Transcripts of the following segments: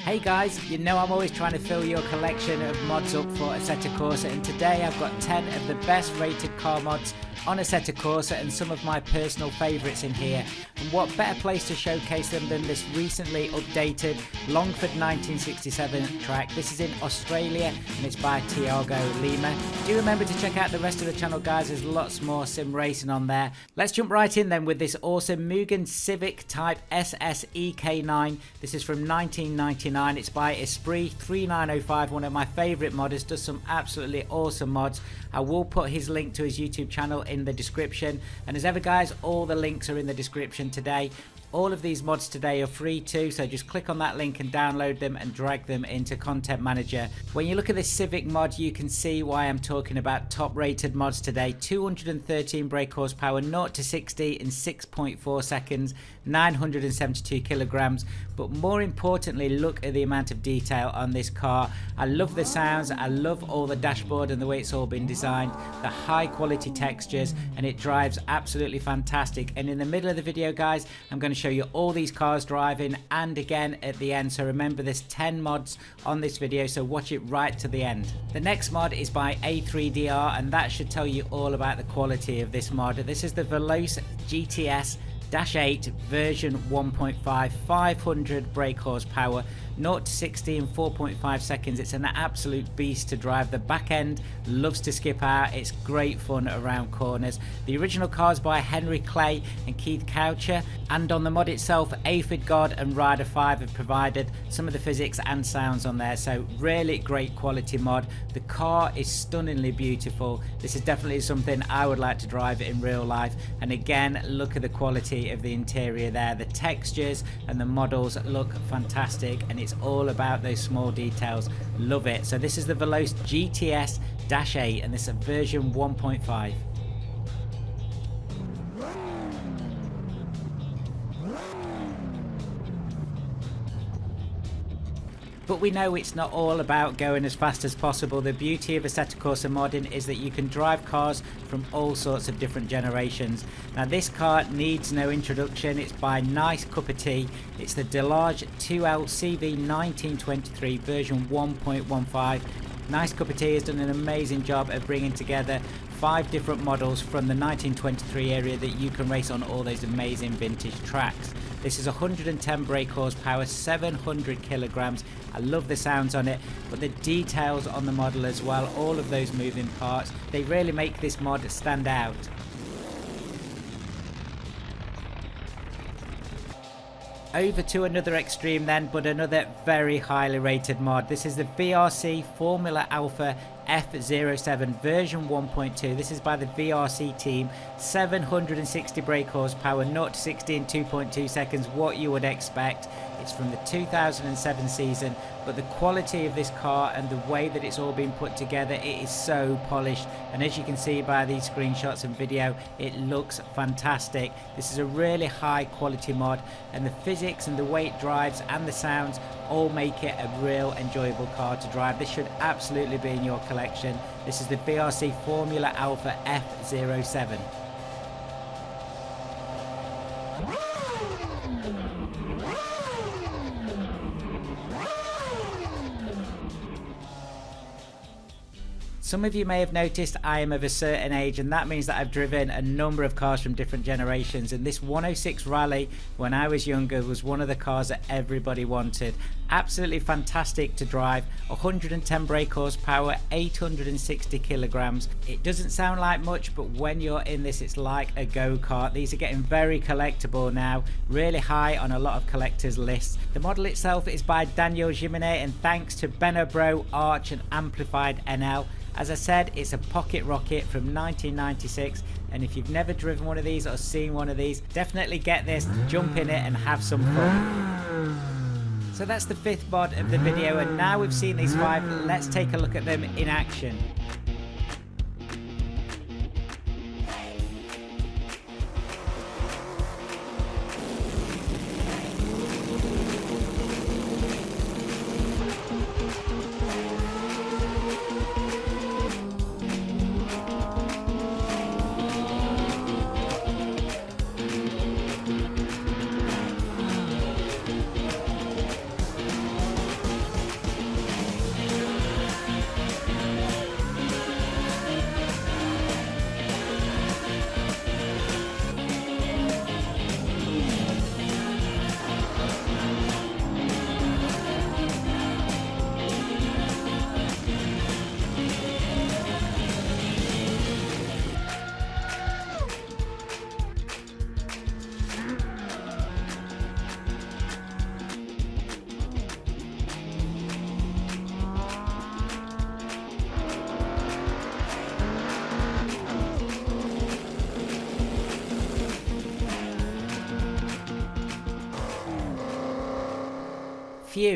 Hey guys, you know I'm always trying to fill your collection of mods up for Assetto Corsa, and today I've got 10 of the best rated car mods on Assetto Corsa and some of my personal favourites in here. And what better place to showcase them than this recently updated Longford 1967 track. This is in Australia and it's by Tiago Lima. Do remember to check out the rest of the channel, guys. There's lots more sim racing on there. Let's jump right in then with this awesome Mugen Civic Type SSEK9. This is from 1999. It's by Esprit 3905, one of my favourite modders. Does some absolutely awesome mods. I will put his link to his YouTube channel in the description, and as ever guys, all the links are in the description today. All of these mods today are free too, so just click on that link and download them and drag them into Content Manager. When you look at this Civic mod, you can see why I'm talking about top rated mods today. 213 brake horsepower, 0 to 60 in 6.4 seconds, 972 kilograms. But more importantly, look at the amount of detail on this car. I love the sounds, I love all the dashboard and the way it's all been designed, the high quality textures, and it drives absolutely fantastic. And in the middle of the video guys, I'm going to show you all these cars driving, and again at the end. So remember, there's 10 mods on this video, so watch it right to the end. The next mod is by A3DR, and that should tell you all about the quality of this mod. This is the Veloz GTS -8 version 1.5, 500 brake horsepower, 0 to 60 in 4.5 seconds. It's an absolute beast to drive. The back end loves to skip out. It's great fun around corners. The original car's by Henry Clay and Keith Coucher, and on the mod itself, Aphid God and Rider 5 have provided some of the physics and sounds on there. So really great quality mod. The car is stunningly beautiful. This is definitely something I would like to drive in real life. And again, look at the quality of the interior there. The textures and the models look fantastic, and it's all about those small details. Love it. So this is the Veloz GTS-8 and this is version 1.5. But we know it's not all about going as fast as possible. The beauty of Assetto Corsa modding is that you can drive cars from all sorts of different generations. Now this car needs no introduction. It's by Nice Cup of Tea. It's the Delage 2L CV 1923 version 1.15. Nice Cup of Tea has done an amazing job of bringing together 5 different models from the 1923 area that you can race on all those amazing vintage tracks. This is 110 brake horsepower, 700 kilograms. I love the sounds on it, but the details on the model as well, all of those moving parts, they really make this mod stand out. Over to another extreme then, but another very highly rated mod. This is the BRC Formula Alpha F07 version 1.2. This is by the VRC team. 760 brake horsepower, 0 to 60 in 2.2 seconds. What you would expect. It's from the 2007 season, but the quality of this car and the way that it's all been put together, it is so polished. And as you can see by these screenshots and video, it looks fantastic. This is a really high quality mod, and the physics and the way it drives and the sounds all make it a real enjoyable car to drive. This should absolutely be in your collection. This is the BRC Formula Alpha F07. Some of you may have noticed I am of a certain age, and that means that I've driven a number of cars from different generations, and this 106 Rally when I was younger was one of the cars that everybody wanted. Absolutely fantastic to drive, 110 brake horsepower, 860 kilograms. It doesn't sound like much, but when you're in this, it's like a go-kart. These are getting very collectible now, really high on a lot of collectors' lists. The model itself is by Daniel Jimenez, and thanks to Benobro, Arch and Amplified NL. As I said, it's a pocket rocket from 1996, and if you've never driven one of these or seen one of these, definitely get this, jump in it and have some fun. So that's the 5th mod of the video, and now we've seen these 5, let's take a look at them in action.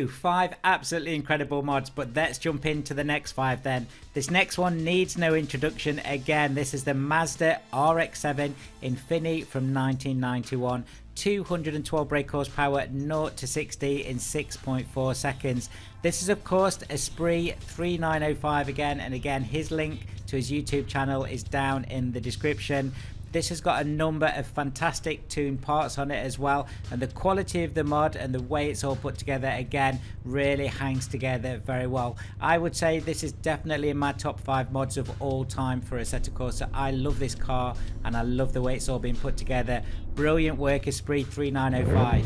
5 absolutely incredible mods, but let's jump into the next 5 then. This next one needs no introduction. Again, this is the Mazda RX7 Infini from 1991. 212 brake horsepower, 0 to 60 in 6.4 seconds. This is of course Esprit 3905 again, and again his link to his YouTube channel is down in the description. This has got a number of fantastic tuned parts on it as well, and the quality of the mod and the way it's all put together again really hangs together very well. I would say this is definitely in my top 5 mods of all time for Assetto Corsa. I love this car and I love the way it's all been put together. Brilliant work, Esprit 3905.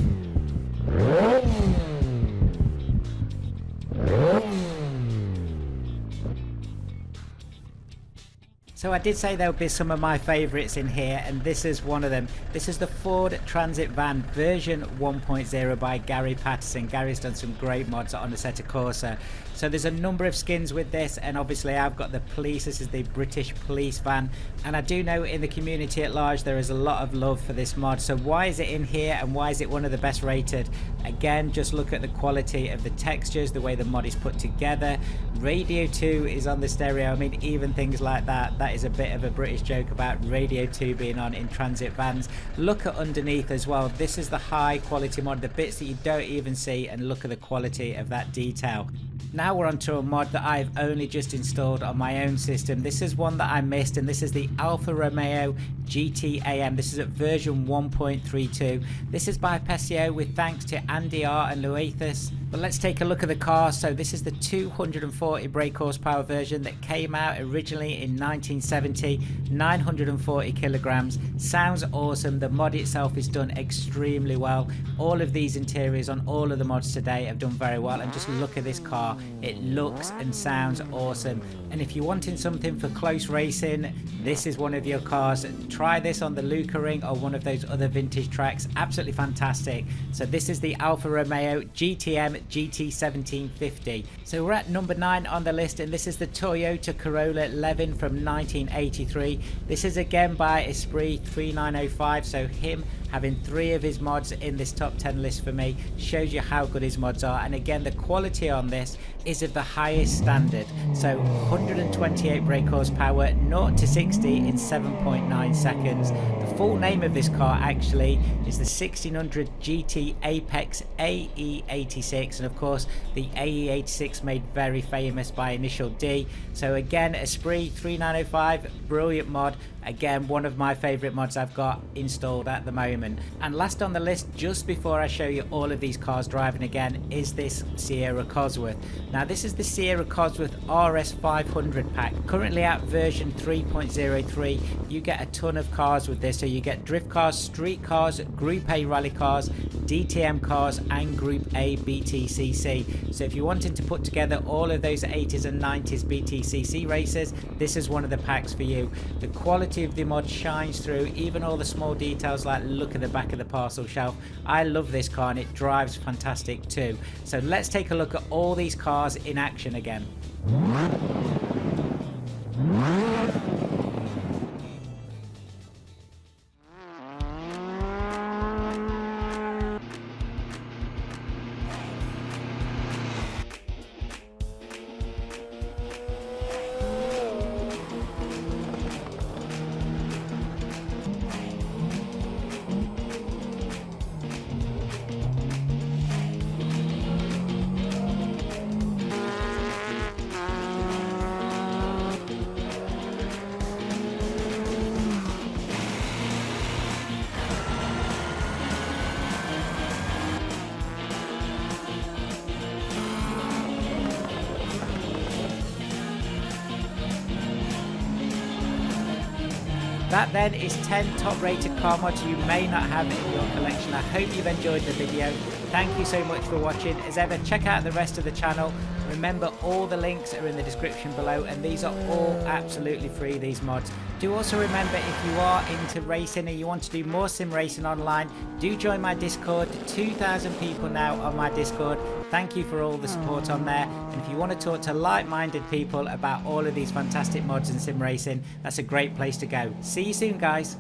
So I did say there would be some of my favourites in here, and this is one of them. This is the Ford Transit Van version 1.0 by Gary Patterson. Gary's done some great mods on the Assetto Corsa. So there's a number of skins with this, and obviously I've got the police. This is the British police van, and I do know in the community at large there is a lot of love for this mod. So why is it in here and why is it one of the best rated? Again, just look at the quality of the textures, the way the mod is put together. Radio 2 is on the stereo. I mean, even things like that is a bit of a British joke about Radio 2 being on in transit vans. Look at underneath as well. This is the high quality mod, the bits that you don't even see, and look at the quality of that detail. Now we're onto a mod that I've only just installed on my own system. This is one that I missed, and this is the Alfa Romeo GTR. This is at version 1.32. This is by Pesio with thanks to Andy R and Luethus. But let's take a look at the car. So this is the 240 brake horsepower version that came out originally in 1970, 940 kilograms. Sounds awesome. The mod itself is done extremely well. All of these interiors on all of the mods today have done very well, and just look at this car. It looks and sounds awesome. And if you're wanting something for close racing, this is one of your cars. Try this on the Luca Ring or one of those other vintage tracks. Absolutely fantastic. So this is the Alfa Romeo GTM GT1750. So we're at number 9 on the list, and this is the Toyota Corolla Levin from 1983. This is again by Esprit 3905. So him having 3 of his mods in this top 10 list for me shows you how good his mods are. And again, the quality on this is of the highest standard. So 128 brake horsepower, 0 to 60 in 7.9 seconds. The full name of this car actually is the 1600 GT Apex AE86, and of course the AE86 made very famous by Initial D. So again, Esprit 3905, brilliant mod. Again, one of my favourite mods I've got installed at the moment. And last on the list, just before I show you all of these cars driving again, is this Sierra Cosworth. Now this is the Sierra Cosworth RS 500 pack, currently at version 3.03. You get a ton of cars with this. So you get drift cars, street cars, Group A rally cars, DTM cars, and Group A BTCC. So if you're wanting to put together all of those 80s and 90s BTCC races, this is one of the packs for you. The quality of the mod shines through, even all the small details like look at the back of the parcel shelf. I love this car and it drives fantastic too. So let's take a look at all these cars in action again. That then is 10 top rated car mods you may not have in your collection. I hope you've enjoyed the video. Thank you so much for watching. As ever, check out the rest of the channel. Remember, all the links are in the description below, and these are all absolutely free, these mods. Do also remember, if you are into racing and you want to do more sim racing online, do join my Discord. 2,000 people now on my Discord. Thank you for all the support on there. And if you want to talk to like-minded people about all of these fantastic mods and sim racing, that's a great place to go. See you soon, guys.